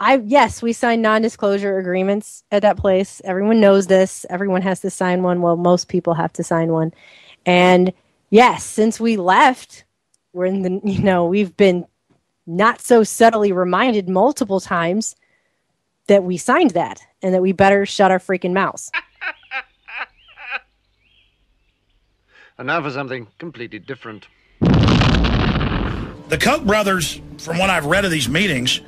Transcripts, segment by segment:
Yes, we signed non-disclosure agreements at that place. Everyone knows this. Everyone has to sign one. Well, most people have to sign one. And yes, since we left, we're in the, we've been not so subtly reminded multiple times that we signed that and that we better shut our freaking mouths. And now for something completely different. The Koch brothers, from what I've read of these meetings,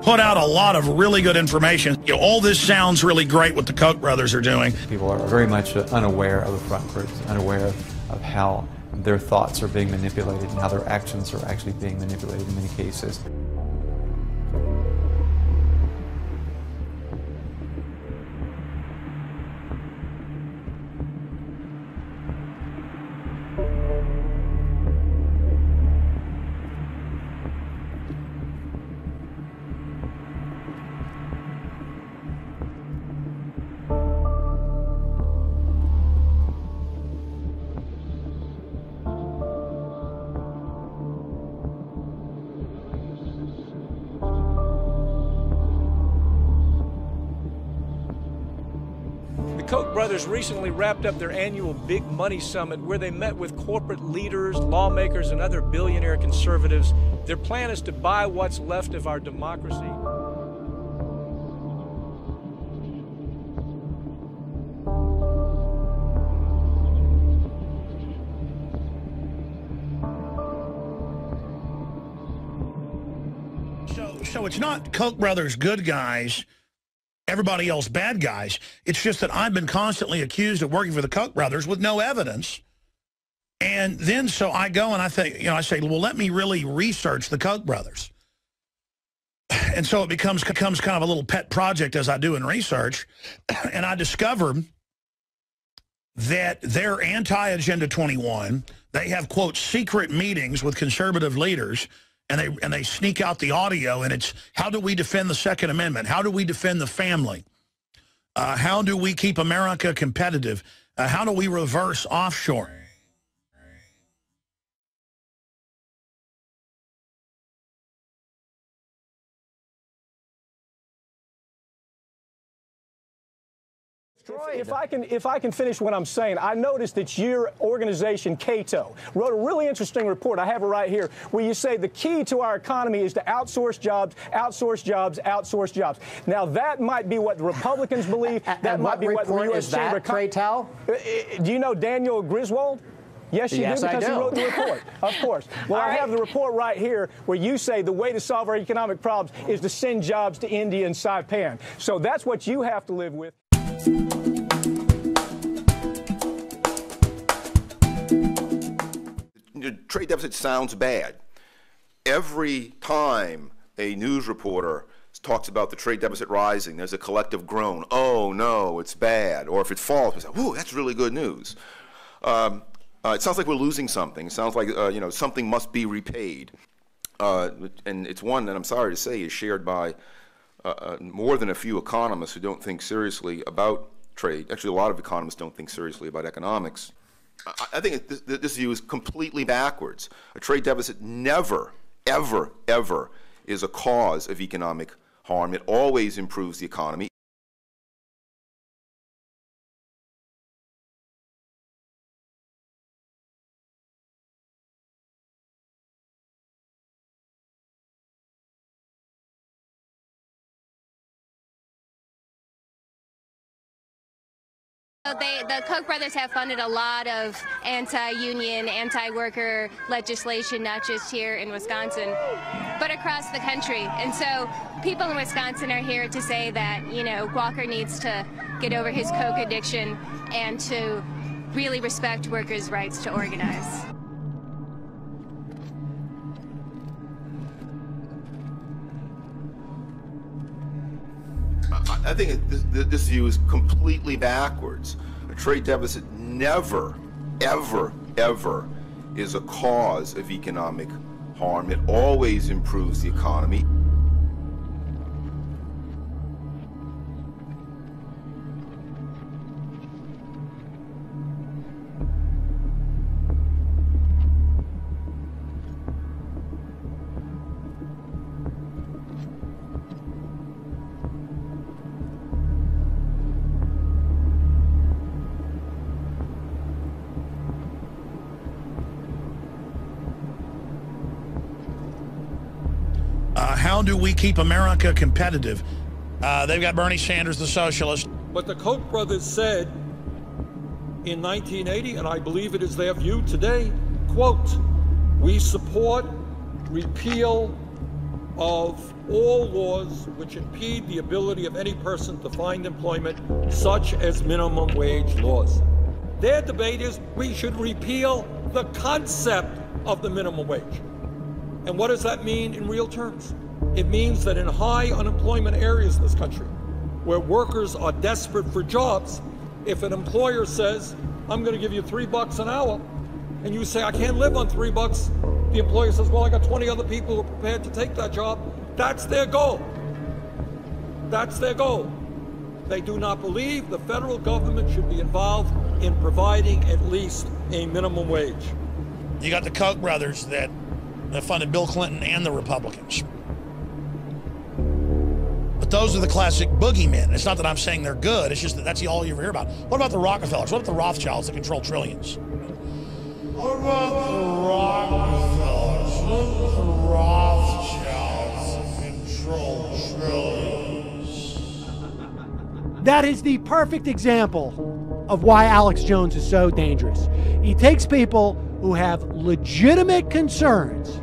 put out a lot of really good information. All this sounds really great what the Koch brothers are doing. People are very much unaware of the front groups, unaware of how their thoughts are being manipulated and how their actions are actually being manipulated in many cases. The Koch brothers recently wrapped up their annual Big Money Summit where they met with corporate leaders, lawmakers, and other billionaire conservatives. Their plan is to buy what's left of our democracy. So it's not Koch brothers good guys, everybody else bad guys. It's just that I've been constantly accused of working for the Koch brothers with no evidence. And then so I go and I think, I say, well, let me really research the Koch brothers. And so it becomes kind of a little pet project as I do in research. And I discover that they're anti-Agenda 21. They have, quote, secret meetings with conservative leaders. And they sneak out the audio, and it's, how do we defend the Second Amendment? How do we defend the family? How do we keep America competitive? How do we reverse offshore? If I can finish what I'm saying, I noticed that your organization, Cato, wrote a really interesting report. I have it right here, where you say the key to our economy is to outsource jobs, outsource jobs, outsource jobs. Now, that might be what the Republicans believe. That might be what the U.S. Chamber of Commerce. Do you know Daniel Griswold? Yes, you do, because he wrote the report. Of course. Well, I have the report right here where you say the way to solve our economic problems is to send jobs to India and Saipan. So that's what you have to live with. The trade deficit sounds bad. Every time a news reporter talks about the trade deficit rising, there's a collective groan. Oh, no, it's bad. Or if it falls, we say, whoa, that's really good news. It sounds like we're losing something. It sounds like something must be repaid. And it's one that I'm sorry to say is shared by more than a few economists who don't think seriously about trade. Actually, a lot of economists don't think seriously about economics. I think this view is completely backwards. A trade deficit never, ever, ever is a cause of economic harm. It always improves the economy. The Koch brothers have funded a lot of anti-union, anti-worker legislation, not just here in Wisconsin, but across the country. And so people in Wisconsin are here to say that, Walker needs to get over his coke addiction and to really respect workers' rights to organize. I think this view is completely backwards. A trade deficit never, ever, ever is a cause of economic harm. It always improves the economy. do we keep America competitive? They've got Bernie Sanders, the socialist. But the Koch brothers said in 1980, and I believe it is their view today, quote, "We support repeal of all laws which impede the ability of any person to find employment, such as minimum wage laws." Their debate is we should repeal the concept of the minimum wage. And what does that mean in real terms? It means that in high unemployment areas in this country, where workers are desperate for jobs, if an employer says, "I'm going to give you $3 an hour," and you say, "I can't live on $3, the employer says, "Well, I got 20 other people who are prepared to take that job." That's their goal. That's their goal. They do not believe the federal government should be involved in providing at least a minimum wage. You got the Koch brothers that funded Bill Clinton and the Republicans. But those are the classic boogeymen. It's not that I'm saying they're good. It's just that that's all you ever hear about. What about the Rockefellers? What about the Rothschilds that control trillions? What about the Rockefellers? What about the Rothschilds that control trillions? That is the perfect example of why Alex Jones is so dangerous. He takes people who have legitimate concerns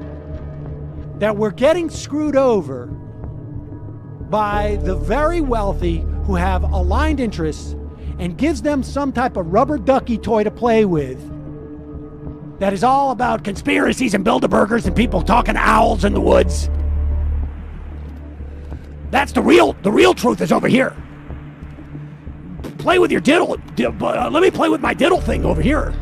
that we're getting screwed over by the very wealthy who have aligned interests and gives them some type of rubber ducky toy to play with that is all about conspiracies and Bilderbergers and people talking to owls in the woods. That's the real truth is over here. Play with your diddle. Let me play with my diddle thing over here.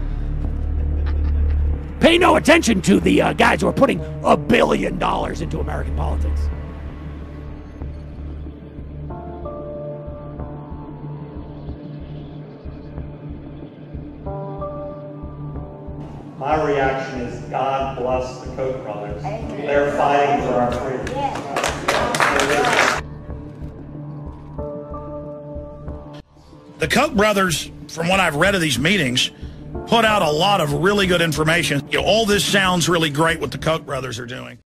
Pay no attention to the guys who are putting $1 billion into American politics. My reaction is God bless the Koch brothers. They're fighting for our freedom. The Koch brothers, from what I've read of these meetings, put out a lot of really good information. All this sounds really great what the Koch brothers are doing.